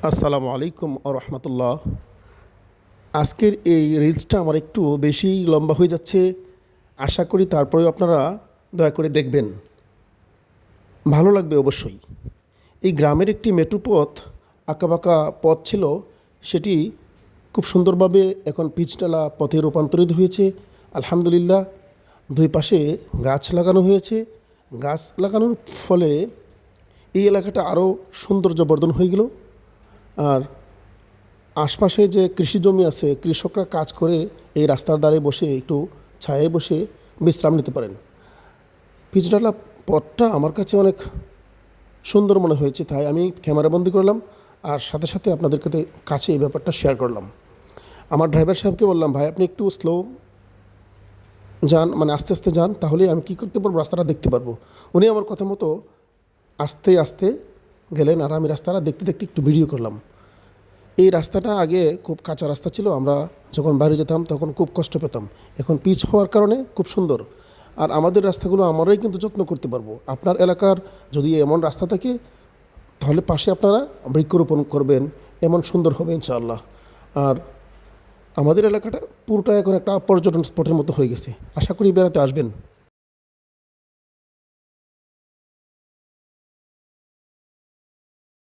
আসসালামু আলাইকুম রহমতুল্লাহ। আজকের এই রিলসটা আমার একটু বেশি লম্বা হয়ে যাচ্ছে। আশা করি তারপরেও আপনারা দয়া করে দেখবেন, ভালো লাগবে অবশ্যই। এই গ্রামের একটি মেট্রো পথ, আঁকাবাঁকা পথ ছিল, সেটি খুব সুন্দরভাবে এখন পিচঢালা পথে রূপান্তরিত হয়েছে। আলহামদুলিল্লাহ, দুই পাশে গাছ লাগানো হয়েছে। গাছ লাগানোর ফলে এই এলাকাটা আরও সৌন্দর্যবর্ধন হয়ে গেল। আর আশপাশে যে কৃষি জমি আছে, কৃষকরা কাজ করে এই রাস্তার ধারে বসে একটু ছায়ায় বসে বিশ্রাম নিতে পারেন। পিচঢালা পথটা আমার কাছে অনেক সুন্দর মনে হয়েছে, তাই আমি ক্যামেরাবন্দি করলাম আর সাথে সাথে আপনাদের কাছে এই ব্যাপারটা শেয়ার করলাম। আমার ড্রাইভার সাহেবকে বললাম, ভাই আপনি একটু স্লো যান, মানে আস্তে আস্তে যান, তাহলে আমি কী করতে পারবো, রাস্তাটা দেখতে পারবো। উনি আমার কথা মতো আস্তে আস্তে গেলেন আর আমি রাস্তাটা দেখতে দেখতে একটু ভিডিও করলাম। এই রাস্তাটা আগে খুব কাঁচা রাস্তা ছিল, আমরা যখন বাইরে যেতাম তখন খুব কষ্ট পেতাম। এখন পিচ হওয়ার কারণে খুব সুন্দর। আর আমাদের রাস্তাগুলো আমরাই কিন্তু যত্ন করতে পারবো। আপনার এলাকার যদি এমন রাস্তা থাকে তাহলে পাশে আপনারা বৃক্ষরোপণ করবেন, এমন সুন্দর হবে ইনশাআল্লাহ। আর আমাদের এলাকাটা পুরোটা এখন একটা পর্যটন স্পটের মতো হয়ে গেছে। আশা করি বেড়াতে আসবেন।